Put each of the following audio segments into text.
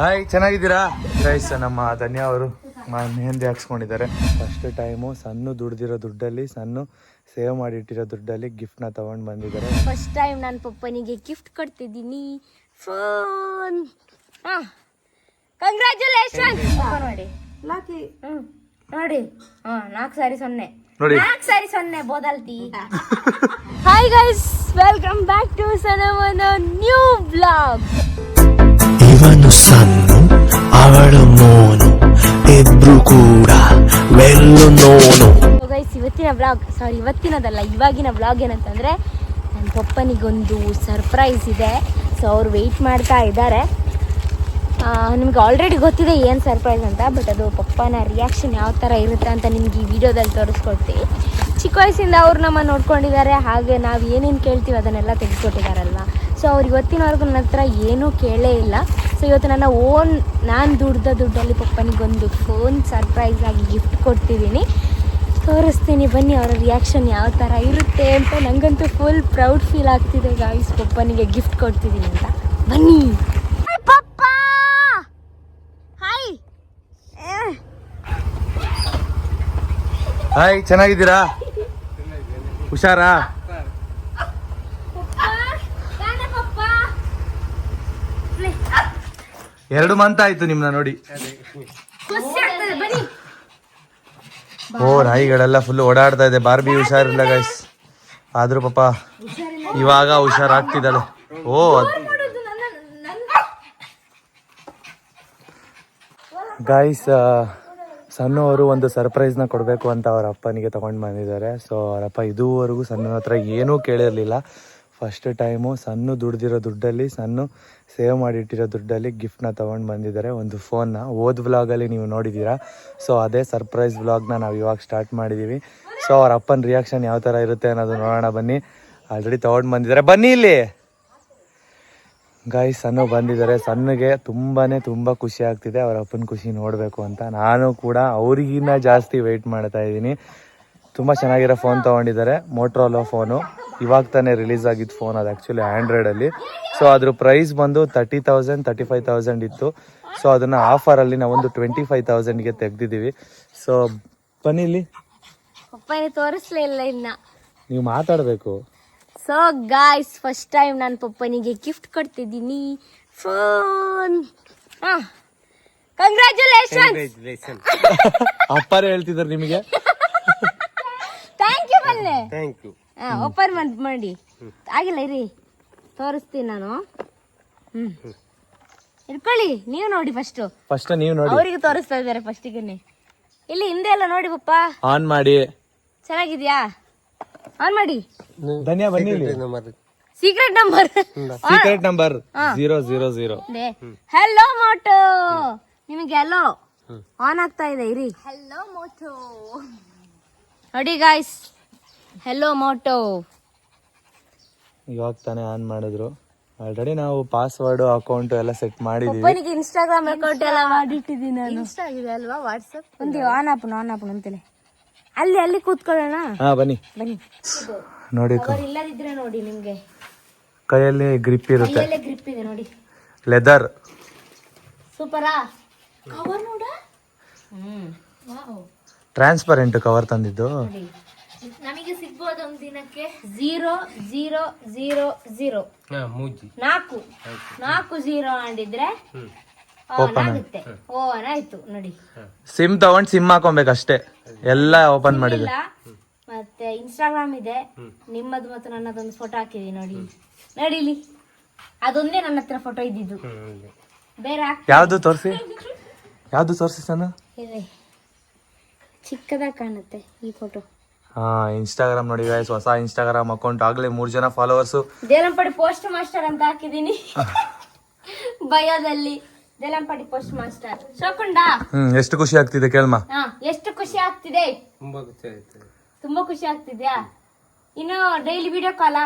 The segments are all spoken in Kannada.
ಹಾಯ್, ಚೆನ್ನಾಗಿದ್ದೀರಾ ಗೈಸ್? ನಮ್ಮ ಧನ್ಯ ಅವರು ಮೆಹಂದಿ ಹಾಕ್ಸ್ಕೊಂಡಿದ್ದಾರೆ. ಫಸ್ಟ್ ಟೈಮು ಸಣ್ಣ ದುಡ್ದಿರೋ ದುಡ್ಡಲ್ಲಿ, ಸಣ್ಣ ಸೇವ್ ಮಾಡಿಟ್ಟಿರೋ ದುಡ್ಡಲ್ಲಿ ಗಿಫ್ಟ್ನ ತಗೊಂಡು ಬಂದಿದ್ದಾರೆ. ಫಸ್ಟ್ ಟೈಮ್ ನಾನು ಪಪ್ಪನಿಗೆ ಗಿಫ್ಟ್ ಕೊಡ್ತಿದ್ದೀನಿ, ಫೋನ್. ಕಂಗ್ರ್ಯಾಚುಲೇಷನ್ ನೋಡಿ. ನೋಡಿ 4-0 ನೋಡಿ 4-0 ಬೋದಲ್ತಿ. Hi guys, welcome back to ಸನಮನ ನ್ಯೂ ಬ್ಲಾಗ್. ಇವನು ಸಣ್ಣ, ಅವಳು ಮೋನು, ಇಬ್ರು ಕೂಡ ವೆಲ್ಲು ನೋನು. ಗೈಸ್, ಇವತ್ತಿನದಲ್ಲ, ಇವಾಗಿನ ಬ್ಲಾಗ್ ಏನಂತಂದ್ರೆ ನನ್ನ ಪಪ್ಪನಿಗೊಂದು ಸರ್ಪ್ರೈಸ್ ಇದೆ. ಸೊ ಅವ್ರು ವೆಯ್ಟ್ ಮಾಡ್ತಾ ಇದ್ದಾರೆ. ನಿಮ್ಗೆ ಆಲ್ರೆಡಿ ಗೊತ್ತಿದೆ ಏನು ಸರ್ಪ್ರೈಸ್ ಅಂತ, ಬಟ್ ಅದು ಪಪ್ಪನ ರಿಯಾಕ್ಷನ್ ಯಾವ ಥರ ಇರುತ್ತೆ ಅಂತ ನಿಮ್ಗೆ ಈ ವಿಡಿಯೋದಲ್ಲಿ ತೋರಿಸ್ಕೊಡ್ತೀವಿ. ಚಿಕ್ಕ ವಯಸ್ಸಿಂದ ಅವ್ರು ನಮ್ಮ ನೋಡ್ಕೊಂಡಿದ್ದಾರೆ, ಹಾಗೆ ನಾವು ಏನೇನು ಕೇಳ್ತೀವಿ ಅದನ್ನೆಲ್ಲ ತೆಗೆದುಕೊಟ್ಟಿದ್ದಾರಲ್ವ. ಸೊ ಅವ್ರು ಇವತ್ತಿನವರೆಗೂ ನನ್ನ ಹತ್ರ ಏನೂ ಕೇಳೇ ಇಲ್ಲ. ಸೊ ಇವತ್ತು ನಾನು ದುಡ್ದ ದುಡ್ಡಲ್ಲಿ ಪಪ್ಪನಿಗೊಂದು ಫೋನ್ ಸರ್ಪ್ರೈಸ್ ಆಗಿ ಗಿಫ್ಟ್ ಕೊಡ್ತಿದ್ದೀನಿ. ತೋರಿಸ್ತೀನಿ ಬನ್ನಿ ಅವರ ರಿಯಾಕ್ಷನ್ ಯಾವ ಥರ ಇರುತ್ತೆ ಅಂತ. ನನಗಂತೂ ಫುಲ್ ಪ್ರೌಡ್ ಫೀಲ್ ಆಗ್ತಿದೆ ಗಾಯ್ಸ್, ಪಪ್ಪನಿಗೆ ಗಿಫ್ಟ್ ಕೊಡ್ತಿದ್ದೀನಿ ಅಂತ. ಬನ್ನಿ. ಹಾಯ್, ಚೆನ್ನಾಗಿದ್ದೀರಾ? ಹುಷಾರಾ? ಎರಡು ಮಂತ್ ಆಯ್ತು ನಿಮ್ನ ನೋಡಿ. ಓ, ನಾಯಿಗಳೆಲ್ಲ ಫುಲ್ ಓಡಾಡ್ತಾ ಇದೆ. ಬಾರ್ಬಿ ಹುಷಾರಿಲ್ಲ ಗೈಸ್, ಆದ್ರೂ ಪಾಪ ಇವಾಗ ಹುಷಾರಾಗ್ತಿದ್ದಾಳೆ. ಓ, ಗೈಸ್, ಸಣ್ಣವರು ಒಂದು ಸರ್ಪ್ರೈಸ್ನ ಕೊಡಬೇಕು ಅಂತ ಅವ್ರ ಅಪ್ಪನಿಗೆ ತೊಗೊಂಡು ಬಂದಿದ್ದಾರೆ. ಸೊ ಅವರಪ್ಪ ಇದುವರೆಗೂ ಸಣ್ಣ ಹತ್ರ ಏನೂ ಕೇಳಿರಲಿಲ್ಲ. ಫಸ್ಟ್ ಟೈಮು ಸಣ್ಣ ದುಡ್ದಿರೋ ದುಡ್ಡಲ್ಲಿ, ಸಣ್ಣ ಸೇವ್ ಮಾಡಿಟ್ಟಿರೋ ದುಡ್ಡಲ್ಲಿ ಗಿಫ್ಟ್ನ ತೊಗೊಂಡು ಬಂದಿದ್ದಾರೆ, ಒಂದು ಫೋನ್ನ. ವ್ಲಾಗಲ್ಲಿ ನೀವು ನೋಡಿದ್ದೀರಾ. ಸೊ ಅದೇ ಸರ್ಪ್ರೈಸ್ ವ್ಲಾಗ್ನ ನಾವು ಇವಾಗ ಸ್ಟಾರ್ಟ್ ಮಾಡಿದ್ದೀವಿ. ಸೊ ಅವ್ರ ಅಪ್ಪನ ರಿಯಾಕ್ಷನ್ ಯಾವ ಥರ ಇರುತ್ತೆ ಅನ್ನೋದು ನೋಡೋಣ ಬನ್ನಿ. ಆಲ್ರೆಡಿ ತೊಗೊಂಡು ಬಂದಿದ್ದಾರೆ, ಬನ್ನಿ ಇಲ್ಲಿ. ಗಾಯ್ಸ್, ಸಣ್ಣ ಬಂದಿದ್ದಾರೆ. ಸಣ್ಣಗೆ ತುಂಬ ಖುಷಿ ಆಗ್ತಿದೆ ಅವ್ರ ಅಪ್ಪನ ಖುಷಿ ನೋಡಬೇಕು ಅಂತ. ನಾನು ಕೂಡ ಅವ್ರಿಗಿನ್ನ ಜಾಸ್ತಿ ವೆಯ್ಟ್ ಮಾಡ್ತಾ ಇದ್ದೀನಿ. ತುಂಬ ಚೆನ್ನಾಗಿರೋ ಫೋನ್ ತೊಗೊಂಡಿದ್ದಾರೆ, ಮೋಟ್ರೋಲಾ ಫೋನು. ಇವಾಗ ತಾನೇ ರಿಲೀಸ್ ಆಗಿದ್ದು ಫೋನ್, ಅದು ಆ್ಯಕ್ಚುಲಿ ಆ್ಯಂಡ್ರಾಯ್ಡಲ್ಲಿ. ಸೊ ಅದ್ರ ಪ್ರೈಸ್ ಬಂದು 30,000 35,000 ಇತ್ತು. ಸೊ ಅದನ್ನು ಆಫರಲ್ಲಿ ನಾವೊಂದು 25,000ಗೆ ತೆಗ್ದಿದ್ದೀವಿ. ಸೊ ಬನ್ನಿ ಇಲ್ಲಿ. ತೋರಿಸ್ಲೇ ಇಲ್ಲ ಇನ್ನ, ನೀವು ಮಾತಾಡಬೇಕು. ಸೊ ಗಾಯ್ಸ್, ಫಸ್ಟ್ ಟೈಮ್ ನಾನು ಪಪ್ಪನಿಗೆ ಗಿಫ್ಟ್ ಕೊಡ್ತಿದ್ದೀನಿ, ಫೋನ್. ಕಂಗ್ರ್ಯಾಚುಲೇಷನ್. ಅಪ್ಪರೇ ಹೇಳ್ತಿದ್ದಾರೆ ನಿಮಗೆ. ಥ್ಯಾಂಕ್ ಯು ಬಲ್ಲೆ. ಓಪನ್ ಮಾಡಿ. ಆಗಿಲ್ಲ ಇರಿ, ತೋರಿಸ್ತೀನಿ ನಾನು. ಇಟ್ಕೊಳ್ಳಿ, ನೀವು ನೋಡಿ ಫಸ್ಟ್ ನೀವು ನೋಡಿ. ಅವರಿಗೆ ತೋರಿಸ್ತಾ ಇದ್ದಾರೆ ಫಸ್ಟಿಗೆ. ಇಲ್ಲಿ ಹಿಂದೆ ಎಲ್ಲ ನೋಡಿ ಪಪ್ಪ. ಆನ್ ಮಾಡಿ. ಚೆನ್ನಾಗಿದ್ಯಾ? ಆನ್ ಮಾಡಿ. ಧನ್ಯ ಬನ್ನಿ. Secret number 000. Hello Moto. ನಿಮಗೆ ಹೆಲೋ ಆನ್ ಆಗ್ತಾ ಇದೆ, ಇರಿ. ಹೆಲೋ ಮೋಟೋ ನೋಡಿ ಗಾಯ್ಸ್, ಹೆಲೋ ಮೋಟೋ. ಇವಾಗ ತಾನೇ ಆನ್ ಮಾಡಿದ್ರು. ಆಲ್ರೆಡಿ ನಾವು ಪಾಸ್ವರ್ಡ್ ಅಕೌಂಟ್ ಎಲ್ಲ ಸೆಟ್ ಮಾಡಿದೀವಿ. ಒಬ್ಬನಿಗೆ ಇನ್ಸ್ಟಾಗ್ರಾಮ್ ಅಕೌಂಟ್ ಎಲ್ಲ ಮಾಡಿಟ್ಟಿದ್ದೀನಿ ನಾನು. ಇನ್ಸ್ಟಾ ಇದೆ ಅಲ್ವಾ, ವಾಟ್ಸ್ಆಪ್ ಒಂದು ಆನ್ ಆಪನ್ ಅಂತಲೇ. ಅಲ್ಲಿ ಕೂತ್ಕೊಳ್ಳೋಣ. ಬನ್ನಿ ನೋಡಿ. ಇಲ್ಲದಿದ್ರೆ ನೋಡಿ, ನಿಮ್ಗೆ ಕೈಯಲ್ಲಿ ಗ್ರಿಪ್ ಇರುತ್ತೆ, ಗ್ರಿಪ್ ಇದೆ ನೋಡಿ, ಲೆದರ್. ಸೂಪರಾ ಕವರ್ ನೋಡ. ಟ್ರಾನ್ಸ್ಪರೆಂಟ್ ಕವರ್ ತಂದಿದ್ದು. ನಮಗೆ ಸಿಗ್ಬೋದು ಒಂದು ದಿನಕ್ಕೆ 0000 4 ಮಾಡಿದ್ರೆ ಆಗುತ್ತೆ. ಓಪನ್ ಆಯ್ತು ನೋಡಿ. ಸಿಮ್ ತಗೊಂಡ್ ಸಿಮ್ ಹಾಕೊಬೇಕಷ್ಟೇ, ಎಲ್ಲ ಓಪನ್ ಮಾಡಿದೆ. ಮತ್ತೆ ಇನ್ಸ್ಟಾಗ್ರಾಮ್ ಇದೆ, ನಿಮ್ಮದು ಮತ್ತು ನನ್ನದೊಂದು ಫೋಟೋ ಹಾಕಿದೀನಿ ನೋಡಿ. ನಡಿಲಿ, ಅದೊಂದೇ ನನ್ನ ಹತ್ರ ಫೋಟೋ ಇದ್ದಿದ್ದು, ಬೇರೆ ಯಾವ್ದು ತೋರಿಸಿ ಸಣ್ಣ. ಇದೆ, ಚಿಕ್ಕದಾಗಿ ಕಾಣುತ್ತೆ ಈ ಫೋಟೋ. ಇನ್ಸ್ಟಾಗ್ರಾಮ್ ನೋಡಿ ಗೈಸ್, ಹೊಸ ಇನ್ಸ್ಟಾಗ್ರಾಮ್ ಅಕೌಂಟ್. ಆಗ್ಲೇ 3 ಜನ ಫಾಲೋವರ್ಸ್. ದೇಲಂಪಡಿ ಪೋಸ್ಟ್ ಮಾಸ್ಟರ್ ಅಂತ ಹಾಕಿದೀನಿ ಬಯೋದಲ್ಲಿ. ದೇಲಂಪಡಿ ಪೋಸ್ಟ್ ಮಾಸ್ಟರ್ ಶೋಕುಂಡ. ಎಷ್ಟು ಖುಷಿ ಆಗ್ತಿದೆ ಕೇಳ್ಮ. ಎಷ್ಟು ಖುಷಿ ಆಗ್ತಿದೆ? ತುಂಬಾ ಖುಷಿ ಆಗ್ತಿದ್ಯಾ? ಇನ್ನು ಡೈಲಿ ವಿಡಿಯೋ ಕಾಲಾ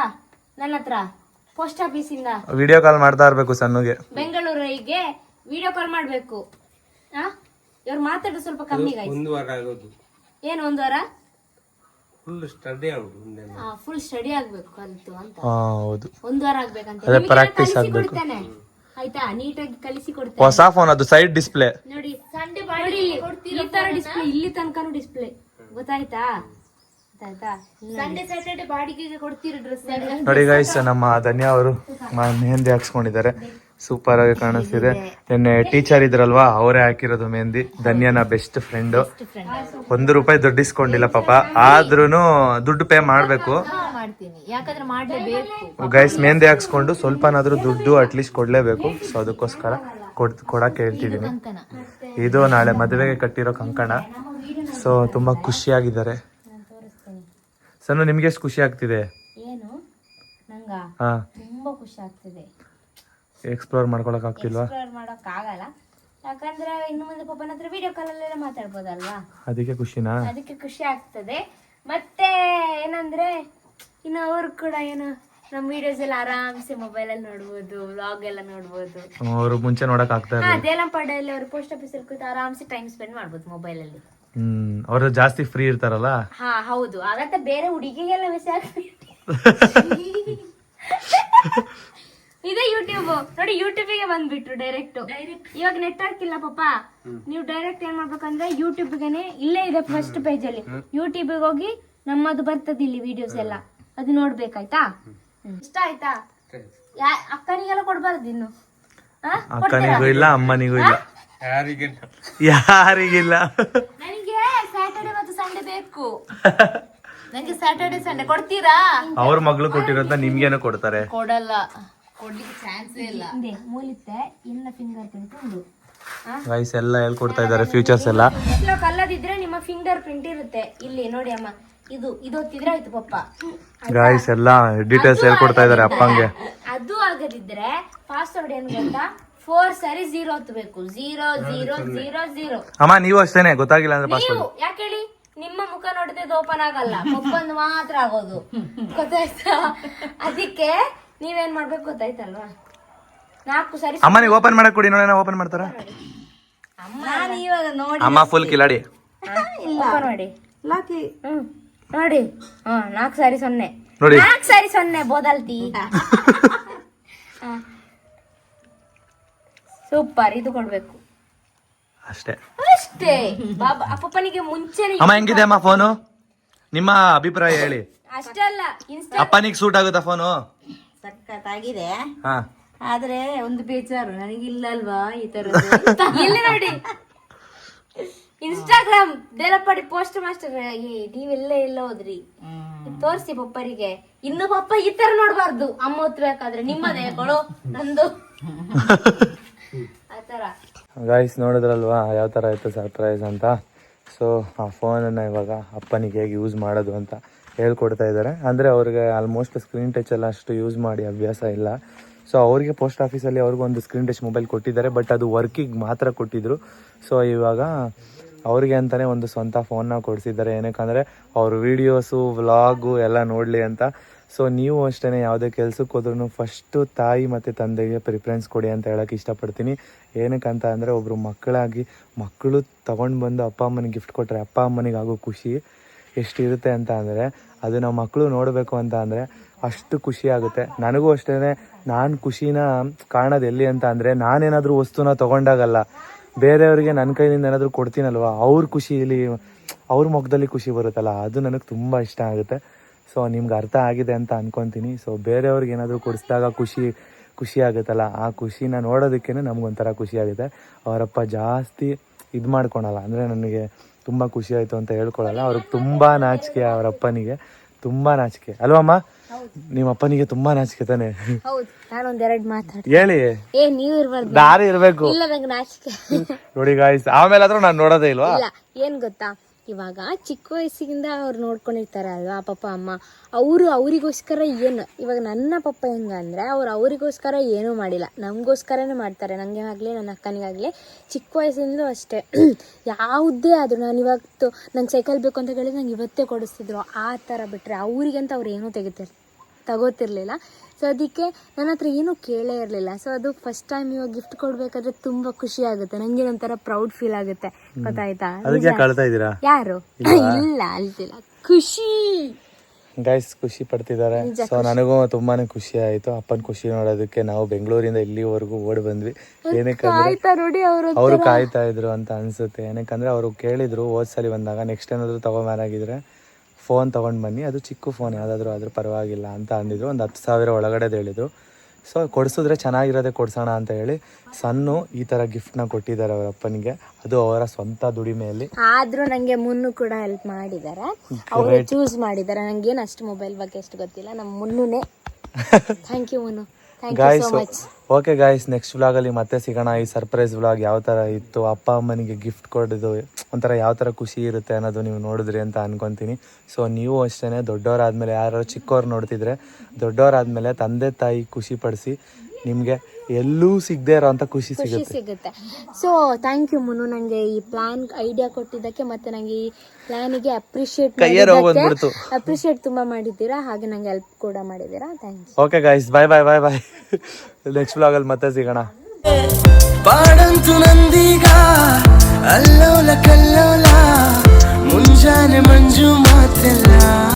ನನ್ನ ಹತ್ರ ಪೋಸ್ಟ್ ಆಫೀಸ್ ಇಂದ? ವಿಡಿಯೋ ಕಾಲ್ ಮಾಡ್ತಾ ಇರ್ಬೇಕು ಸಣ್ಣಗೆ. ಬೆಂಗಳೂರಿಗೆ ವಿಡಿಯೋ ಕಾಲ್ ಮಾಡ್ಬೇಕು. ಇವ್ರು ಮಾತಾಡೋದು ಸ್ವಲ್ಪ ಕಮ್ಮಿ. ಏನು 1 ವಾರ? ಫುಲ್ ಸ್ಟಡಿ ಆಗ್ಬೇಕು ಕಲಿತು ಅಂತ. 1 ವಾರ ಆಗ್ಬೇಕಂತ. ಪ್ರಾಕ್ಟೀಸ್ ಆಗ್ಬೇಕು. ಆಯ್ತಾ, ನೀಟಾಗಿ ಕಲಿಸಿ ಕೊಡ್ತೇನೆ. ಹೊಸ ಫೋನ್ ಅದು ಸೈಡ್ ಡಿಸ್ಪ್ಲೇ. ನೋಡಿ ನೋಡಿ, ಈ ತರ ಡಿಸ್ಪ್ಲೇ ಇಲ್ಲಿ ತನಕನೂ ಡಿಸ್ಪ್ಲೇ, ಗೊತ್ತಾಯ್ತಾ? ಸಂಡೇ ಸ್ಯಾಟರ್ಡೆ ಬಾಡಿಗೆಗೆ ಕೊಡ್ತೀರಿ ಡ್ರೆಸ್. ನೋಡಿ ಗೈಸ್, ನಮ್ಮ ಧನ್ಯ ಅವರು ಮೆಹಂದಿ ಹಾಕ್ಸ್ಕೊಂಡಿದ್ದಾರೆ, ಸೂಪರ್ ಆಗಿ ಕಾಣಿಸ್ತಿದೆ. ನಿನ್ನೆ ಟೀಚರ್ ಇದ್ರಲ್ವಾ, ಅವರೇ ಹಾಕಿರೋದು ಮೆಹಂದಿ. ಧನ್ಯನ best friend. ₹1 ದುಡ್ಡು ಇಸ್ಕೊಂಡಿಲ್ಲ ಪಾಪ, ಆದ್ರೂನು ದುಡ್ಡು ಪೇ ಮಾಡ್ಬೇಕು ಗೈಸ್. ಮೆಹಂದಿ ಹಾಕ್ಸ್ಕೊಂಡು ಸ್ವಲ್ಪನಾದ್ರೂ ದುಡ್ಡು ಅಟ್ಲೀಸ್ಟ್ ಕೊಡ್ಲೇಬೇಕು. ಸೊ ಅದಕ್ಕೋಸ್ಕರ ಕೊಡಕ್ಕೆ ಹೇಳ್ತಿದ್ದೀನಿ. ಇದು ನಾಳೆ ಮದುವೆಗೆ ಕಟ್ಟಿರೋ ಕಂಕಣ. ಸೊ ತುಂಬಾ ಖುಷಿಯಾಗಿದ್ದಾರೆ. ಸಣ್ಣ, ನಿಮ್ಗೆ ಎಷ್ಟು ಖುಷಿ ಆಗ್ತಿದೆ? ಏನು ನಂಗ ಹಾ, ತುಂಬಾ ಖುಷಿ ಆಗ್ತಿದೆ. ಎಕ್ಸ್ಪ್ಲೋರ್ ಮಾಡ್ಕೊಳಕ್ ಆಗ್ತಿಲ್ವಾ? ಎಕ್ಸ್ಪ್ಲೋರ್ ಮಾಡಕ್ ಆಗಲ್ಲ, ಯಾಕಂದ್ರೆ ಇನ್ನು ಮುಂದೆ ಪಪ್ಪನ ಹತ್ರ ವಿಡಿಯೋ ಕಾಲಲ್ಲೆಲ್ಲ ಮಾತಾಡ್ಬೋದಲ್ವಾ, ಅದಕ್ಕೆ ಖುಷಿನಾ? ಅದಕ್ಕೆ ಖುಷಿ ಆಗ್ತದೆ. ಮತ್ತೆ ಏನಂದ್ರೆ ಇನ್ನು ಅವ್ರು ಕೂಡ ಏನು ನಮ್ ವಿಡಿಯೋಸ್ ಎಲ್ಲ ಆರಾಮ್ಸೆ ಮೊಬೈಲ್ ಅಲ್ಲಿ ನೋಡ್ಬೋದು, ವ್ಲಾಗ್ ಎಲ್ಲ ನೋಡ್ಬೋದು. ಅವ್ರು ಮುಂಚೆ ನೋಡಕ್ ಆಗ್ತಾ ಇಲ್ಲ. ದೇಲಂಪಾಡಲ್ಲಿ ಅವ್ರು ಪೋಸ್ಟ್ ಆಫೀಸ್ ಅಲ್ಲಿ ಕೂತು ಆರಾಮ್ಸೆ ಟೈಮ್ ಸ್ಪೆಂಡ್ ಮಾಡ್ಬೋದು ಮೊಬೈಲ್ ಅಲ್ಲಿ. ಅವ್ರು ಜಾಸ್ತಿ ಫ್ರೀ ಇರ್ತಾರಲ್ಲ. ಹಾ ಹೌದು, ಆಗತ್ತೆ. ಬೇರೆ ಹುಡುಗಿಗೆಲ್ಲ ಮೆಸೇಜ್ ಇದೇ ಯೂಟ್ಯೂಬ್ ನೋಡಿ, ಯೂಟ್ಯೂಬಿಗೆ ಬಂದ್ಬಿಟ್ರು ಡೈರೆಕ್ಟ್. ಇವಾಗ ನೆಟ್ವರ್ಕ್ ಇಲ್ಲ ಪಾಪ, ನೀವು ಡೈರೆಕ್ಟ್ ಏನ್ ಮಾಡ್ಬೇಕಂದ್ರೆ ಯೂಟ್ಯೂಬ್ಗೆನೆ, ಇಲ್ಲೇ ಇದೆ ಫಸ್ಟ್ ಪೇಜ್ ಅಲ್ಲಿ, ಯೂಟ್ಯೂಬ್ಗೆ ಹೋಗಿ ನಮ್ಮದು ಬರ್ತದೆ ಇಲ್ಲಿ ವಿಡಿಯೋಸ್ ಎಲ್ಲ, ಅದು ನೋಡ್ಬೇಕಾಯ್ತಾ? ಇಷ್ಟ ಆಯ್ತಾ? ಅಕ್ಕನಿಗೆಲ್ಲ ಕೊಡ್ಬಾರ್ದು ಇನ್ನು. ಅಕ್ಕನಿಗೂ ಇಲ್ಲ, ಅಮ್ಮನಿಗೂ ಇಲ್ಲ, ಯಾರಿಗಿಲ್ಲ. ನನಗೆ ಸ್ಯಾಟರ್ಡೆ ಮತ್ತು ಸಂಡೇ ಬೇಕು. ನನಗೆ ಸ್ಯಾಟರ್ಡೆ ಸಂಡೇ ಕೊಡ್ತೀರಾ? ಅವ್ರ ಮಗಳು ಕೊಟ್ಟಿರೋದ್ನ ನಿಮ್ಗೇನು ಕೊಡ್ತಾರೆ? ಕೊಡಲ್ಲ, ಕೊಡ್ಲಿಕ್ಕೆ ಚಾನ್ಸ್ ಇಲ್ಲ. ಮೂಲಿತ್ತೆ ಇಲ್ಲ ಫಿಂಗರ್ ಪ್ರಿಂಟ್ ಉಂಟು. ಗೈಸ್ ಎಲ್ಲ ಹೇಳ್ಕೊಡ್ತಾ ಇದಾರೆ ಫ್ಯೂಚರ್ಸ್ ಎಲ್ಲ. ಕಲ್ಲದಿದ್ರೆ ನಿಮ್ಮ ಫಿಂಗರ್ ಪ್ರಿಂಟ್ ಇರುತ್ತೆ ಇಲ್ಲಿ ನೋಡಿ ಅಮ್ಮ. ಇದು ಒತ್ತಿದ್ರೆ ಆಯ್ತು ಪಪ್ಪ. ಗೈಸ್ ಎಲ್ಲ ಡೀಟೇಲ್ಸ್ ಹೇಳ್ಕೊಡ್ತಾ ಇದಾರೆ ಅಪ್ಪಂಗೆ. ಅದು ಆಗದಿದ್ರೆ ಪಾಸ್ವರ್ಡ್ ಏನ್ ಗೊತ್ತಾ, 4 ಸಾರಿ 0 ಒತ್ತಬೇಕು. 00000. ಅಮ್ಮ ನೀವು ಅಷ್ಟೇನೆ, ಗೊತ್ತಾಗಿಲ್ಲ ಅಂದ್ರೆ ಪಾಸ್ವರ್ಡ್. ಯಾಕೆ ಹೇಳಿ, ನಿಮ್ಮ ಮುಖ ನೋಡಿದ್ರೆ ಇದು ಓಪನ್ ಆಗಲ್ಲ, ಪಪ್ಪಂದು ಮಾತ್ರ ಆಗೋದು, ಗೊತ್ತಾಯ್ತಾ? ಅದಕ್ಕೆ ನೀವೇನ್ ಮಾಡ್ಬೇಕು ಗೊತ್ತಾಯ್ತಲ್ವಾ? 4 ಸಾರಿ ಅಮ್ಮ ನೀವು ಓಪನ್ ಮಾಡಕ್ ಕೊಡಿ, ನೋಡೋಣ ಓಪನ್ ಮಾಡ್ತಾರ. ಅಮ್ಮ ಫುಲ್ ಕಿಲಾಡಿ. ಓಪನ್ ಮಾಡಿ ನೋಡಿ. 4 ಸಾರಿ 0 ನೋಡಿ, 4 ಸಾರಿ 0 ಬೋದಲ್ತಿ. ಸೂಪರ್, ಇದು ಕೊಡ್ಬೇಕು ಅಷ್ಟೇ. ಬಾಬಾ ಅಪ್ಪನಿಗೆ ಮುಂಚೆನೆ. ಅಮ್ಮ ಹೆಂಗಿದೆ ಅಮ್ಮ ಫೋನು? ನಿಮ್ಮ ಅಭಿಪ್ರಾಯ ಹೇಳಿ. ಅಷ್ಟೇ ಅಲ್ಲ, ಅಪ್ಪನಿಗೆ ಸೂಟ್ ಆಗುತ್ತಾ ಫೋನು? ಸಖತ್ತಾಗಿದೆ. ಹಾ, ಆದ್ರೆ ಒಂದು ಬೇಜಾರು, ನನಗಿಲ್ಲ ಅಲ್ವಾ ಈ ತರ. ಇಲ್ಲಿ ನೋಡಿ, ಇನ್ಸ್ಟಾಗ್ರಾಮ್ ದೇಲಪ್ಪಾಡಿ ಪೋಸ್ಟ್ ಮಾಸ್ಟರ್. ನೀವೆಲ್ಲ ಎಲ್ಲ ಹೋದ್ರಿ ತೋರ್ಸಿ ಪಪ್ಪರಿಗೆ. ಇನ್ನು ಪಪ್ಪ ಈ ತರ ನೋಡ್ಬಾರ್ದು, ಅಮ್ಮ ಹೊತ್ಬೇಕಾದ್ರೆ ನಿಮ್ಮದೇ ಕೊಡು ನಂದು ಆತರ. ಗೈಸ್ ನೋಡಿದ್ರಲ್ವಾ ಯಾವ ಥರ ಆಯಿತು ಸರ್ಪ್ರೈಸ್ ಅಂತ. ಸೊ ಆ ಫೋನನ್ನು ಇವಾಗ ಅಪ್ಪನಿಗೆ ಹೇಗೆ ಯೂಸ್ ಮಾಡೋದು ಅಂತ ಹೇಳ್ಕೊಡ್ತಾ ಇದ್ದಾರೆ. ಅಂದರೆ ಅವ್ರಿಗೆ ಆಲ್ಮೋಸ್ಟ್ ಸ್ಕ್ರೀನ್ ಟಚ್ ಎಲ್ಲ ಅಷ್ಟು ಯೂಸ್ ಮಾಡಿ ಅಭ್ಯಾಸ ಇಲ್ಲ. ಸೊ ಅವರಿಗೆ ಪೋಸ್ಟ್ ಆಫೀಸಲ್ಲಿ ಅವ್ರಿಗೊಂದು ಸ್ಕ್ರೀನ್ ಟಚ್ ಮೊಬೈಲ್ ಕೊಟ್ಟಿದ್ದಾರೆ, ಬಟ್ ಅದು ವರ್ಕಿಗೆ ಮಾತ್ರ ಕೊಟ್ಟಿದ್ರು. ಸೊ ಇವಾಗ ಅವ್ರಿಗೆ ಅಂತಲೇ ಒಂದು ಸ್ವಂತ ಫೋನ್ನ ಕೊಡಿಸಿದ್ದಾರೆ, ಏನಕ್ಕಂದರೆ ಅವ್ರ ವೀಡಿಯೋಸು ವ್ಲಾಗು ಎಲ್ಲ ನೋಡಲಿ ಅಂತ. ಸೊ ನೀವು ಅಷ್ಟೇ ಯಾವುದೇ ಕೆಲ್ಸಕ್ಕೆ ಹೋದ್ರೂ ಫಸ್ಟು ತಾಯಿ ಮತ್ತು ತಂದೆಗೆ ಪ್ರಿಫರೆನ್ಸ್ ಕೊಡಿ ಅಂತ ಹೇಳೋಕ್ಕೆ ಇಷ್ಟಪಡ್ತೀನಿ. ಏನಕ್ಕಂತ ಅಂದರೆ ಒಬ್ಬರು ಮಕ್ಕಳು ತೊಗೊಂಡು ಬಂದು ಅಪ್ಪ ಅಮ್ಮನಿಗೆ ಗಿಫ್ಟ್ ಕೊಟ್ಟರೆ ಅಪ್ಪ ಅಮ್ಮನಿಗೆ ಆಗೋ ಖುಷಿ ಎಷ್ಟಿರುತ್ತೆ ಅಂತ ಅಂದರೆ, ಅದು ನಾವು ಮಕ್ಕಳು ನೋಡಬೇಕು ಅಂತ ಅಂದರೆ ಅಷ್ಟು ಖುಷಿ ಆಗುತ್ತೆ. ನನಗೂ ಅಷ್ಟೇ, ನಾನು ಖುಷಿನ ಕಾಣೋದು ಎಲ್ಲಿ ಅಂತ ಅಂದರೆ, ನಾನೇನಾದರೂ ವಸ್ತುನ ತೊಗೊಂಡಾಗಲ್ಲ, ಬೇರೆಯವ್ರಿಗೆ ನನ್ನ ಕೈಯಿಂದ ಏನಾದರೂ ಕೊಡ್ತೀನಲ್ವ, ಅವ್ರ ಖುಷಿಯಲ್ಲಿ ಅವ್ರ ಮುಖದಲ್ಲಿ ಖುಷಿ ಬರುತ್ತಲ್ಲ, ಅದು ನನಗೆ ತುಂಬ ಇಷ್ಟ ಆಗುತ್ತೆ. ಸೊ ನಿಮ್ಗೆ ಅರ್ಥ ಆಗಿದೆ ಅಂತ ಅನ್ಕೊತೀನಿ. ಸೊ ಬೇರೆಯವ್ರಿಗೆ ಏನಾದರೂ ಕೊಡಿಸಿದಾಗ ಖುಷಿ ಆಗುತ್ತಲ್ಲ, ಆ ಖುಷಿನ ನೋಡೋದಕ್ಕೇ ನಮಗೊಂಥರ ಖುಷಿ ಆಗುತ್ತೆ. ಅವರಪ್ಪ ಜಾಸ್ತಿ ಇದು ಮಾಡ್ಕೊಳಲ್ಲ, ಅಂದರೆ ನನಗೆ ತುಂಬ ಖುಷಿ ಆಯಿತು ಅಂತ ಹೇಳ್ಕೊಳಲ್ಲ. ಅವ್ರಿಗೆ ತುಂಬ ನಾಚಿಕೆ, ಅವರ ಅಪ್ಪನಿಗೆ ತುಂಬ ನಾಚಿಕೆ ಅಲ್ವಮ್ಮ? ನಿಮ್ಮ ಅಪ್ಪನಿಗೆ ತುಂಬ ನಾಚಿಕೆ ತಾನೆ? ಹೌದು, ನಾನೊಂದೆರಡು ಮಾತಾಡ್ತೀನಿ. ಹೇಳಿ. ನೀವು ಇರ್ಬಾರ್ದು, ದಾರಿ ಇರ್ಬೇಕು. ಇಲ್ಲ ನಂಗೆ ನಾಚಿಕೆ. ನೋಡಿ ಗಾಯ್ಸ್, ಆಮೇಲೆ ಆದ್ರೂ ನಾನು ನೋಡೋದೇ ಇಲ್ವಾ? ಇಲ್ಲ, ಏನ್ ಗೊತ್ತಾ, ಇವಾಗ ಚಿಕ್ಕ ವಯಸ್ಸಿಗಿಂದ ಅವ್ರು ನೋಡ್ಕೊಂಡಿರ್ತಾರೆ ಅಲ್ವಾ ಪಪ್ಪ ಅಮ್ಮ, ಅವರಿಗೋಸ್ಕರ ಏನು, ಇವಾಗ ನನ್ನ ಪಪ್ಪ ಹೆಂಗಂದ್ರೆ ಅವರಿಗೋಸ್ಕರ ಏನೂ ಮಾಡಿಲ್ಲ, ನಮಗೋಸ್ಕರನೇ ಮಾಡ್ತಾರೆ. ನನಗೆ ಆಗಲಿ ನನ್ನ ಅಕ್ಕನಿಗಾಗಲಿ ಚಿಕ್ಕ ವಯಸ್ಸಿಂದಲೂ ಅಷ್ಟೇ. ಯಾವುದೇ ಆದರೂ ನಾನು ಇವತ್ತು ನಂಗೆ ಸೈಕಲ್ ಬೇಕು ಅಂತ ಹೇಳಿದ್ರೆ ನಂಗೆ ಇವತ್ತೇ ಕೊಡಿಸ್ತಿದ್ರು, ಆ ಥರ ಬಿಟ್ಟರೆ ಅವರಿಗಂತ ಅವ್ರು ಏನೂ ತಗೋತಿರ್ಲಿಲ್ಲ. ಸೊ ಅದಕ್ಕೆ ನನ್ನ ಹತ್ರ ಏನೂ ಕೇಳೇ ಇರಲಿಲ್ಲ. ಸೊ ಅದು ಫಸ್ಟ್ ಟೈಮ್ ಇವಾಗ ಗಿಫ್ಟ್ ಕೊಡಬೇಕಾದ್ರೆ ತುಂಬ ಖುಷಿ ಆಗುತ್ತೆ, ನನಗೆ ಒಂಥರ ಪ್ರೌಡ್ ಫೀಲ್ ಆಗುತ್ತೆ, ಗೊತ್ತಾಯ್ತಾ? ಅದಕ್ಕೆ ಕಳ್ತಾ ಇದ್ದೀರಾ? ಯಾರು ಇಲ್ಲ ಅಲ್ತಿಲ್ಲ, ಖುಷಿ. ಗೈಸ್ ಖುಷಿ ಪಡ್ತಿದ್ದಾರೆ. ಸೊ ನನಗೂ ತುಂಬಾನೇ ಖುಷಿ ಆಯ್ತು ಅಪ್ಪನ ಖುಷಿ ನೋಡೋದಕ್ಕೆ. ನಾವು ಬೆಂಗಳೂರಿಂದ ಇಲ್ಲಿವರೆಗೂ ಓಡಿ ಬಂದ್ವಿ. ಏನಕ್ಕಂದ್ರೆ ನೋಡಿ ಅವರು ಕಾಯ್ತಾ ಇದ್ರು ಅಂತ ಅನ್ಸುತ್ತೆ. ಏನಕ್ಕಂದ್ರೆ ಅವರು ಕೇಳಿದ್ರು ಹೋದ್ ಸಲ ಬಂದಾಗ ನೆಕ್ಸ್ಟ್ ಏನಾದ್ರು ತಗೊಂಬಾರಾಗಿದ್ರೆ ಫೋನ್ ತೊಗೊಂಡು ಬನ್ನಿ, ಅದು ಚಿಕ್ಕ ಫೋನ್ ಯಾವುದಾದ್ರೂ ಆದರೂ ಪರವಾಗಿಲ್ಲ ಅಂತ ಅಂದಿದ್ರು. ಒಂದು 10,000 ಒಳಗಡೆದು ಹೇಳಿದ್ರು. ಸೊ ಕೊಡಿಸಿದ್ರೆ ಚೆನ್ನಾಗಿರೋದೇ ಕೊಡ್ಸೋಣ ಅಂತ ಹೇಳಿ ಸಣ್ಣ ಈ ಥರ ಗಿಫ್ಟ್ನ ಕೊಟ್ಟಿದ್ದಾರೆ ಅವರ ಅಪ್ಪನಿಗೆ. ಅದು ಅವರ ಸ್ವಂತ ದುಡಿಮೆಯಲ್ಲಿ. ಆದ್ರೂ ನಂಗೆ ಮುನ್ನು ಕೂಡ ಹೆಲ್ಪ್ ಮಾಡಿದ್ದಾರೆ. ಅವರು ಚೂಸ್ ಮಾಡಿದ್ದಾರೆ. ನಂಗೇನು ಅಷ್ಟು ಮೊಬೈಲ್ ಬಗ್ಗೆ ಅಷ್ಟು ಗೊತ್ತಿಲ್ಲ. ನಮ್ಮ ಮುನ್ನುನೇ. Thank you Munnu. Guys okay guys, next ವ್ಲಾಗಲ್ಲಿ ಮತ್ತೆ ಸಿಗೋಣ. ಈ ಸರ್ಪ್ರೈಸ್ ವ್ಲಾಗ್ ಯಾವ ಥರ ಇತ್ತು, ಅಪ್ಪ ಅಮ್ಮನಿಗೆ ಗಿಫ್ಟ್ ಕೊಡೋದು ಒಂಥರ ಯಾವ ಥರ ಖುಷಿ ಇರುತ್ತೆ ಅನ್ನೋದು ನೀವು ನೋಡಿದ್ರಿ ಅಂತ ಅನ್ಕೊತೀನಿ. ಸೊ ನೀವು ಅಷ್ಟೇ ದೊಡ್ಡವರಾದ್ಮೇಲೆ ಯಾರು ಚಿಕ್ಕವ್ರು ನೋಡ್ತಿದ್ರೆ, ದೊಡ್ಡವರಾದ್ಮೇಲೆ ತಂದೆ ತಾಯಿ ಖುಷಿ ಪಡಿಸಿ. ನಿಮಗೆ ಎಲ್ಲೂ ಸಿಗದೆ ಇರೋ ಅಂತ ಖುಷಿ ಸಿಗುತ್ತೆ. ಸೊ ಥ್ಯಾಂಕ್ ಯು ಮುನ್ನು, ನಂಗೆ ಈ ಪ್ಲಾನ್ ಐಡಿಯಾ ಕೊಟ್ಟಿದ್ದಕ್ಕೆ ಮತ್ತೆ ನಂಗೆ ಈ ಪ್ಲಾನಿಗೆ ಅಪ್ರಿಷಿಯೇಟ್ ತುಂಬಾ ಮಾಡಿದ್ದೀರಾ. ಹಾಗೆ ನಂಗೆ ಹೆಲ್ಪ್ ಕೂಡ ಮಾಡಿದ್ದೀರಾ. ಥ್ಯಾಂಕ್ಸ್. ಓಕೆ ಗೈಸ್, ಬಾಯ್ ಬಾಯ್ ಬಾಯ್ ಬಾಯ್. ನೆಕ್ಸ್ಟ್ ವ್ಲಾಗಲ್ಲಿ ಮತ್ತೆ ಸಿಗೋಣ. ಪಾಡಂತು ನಂದೀಗ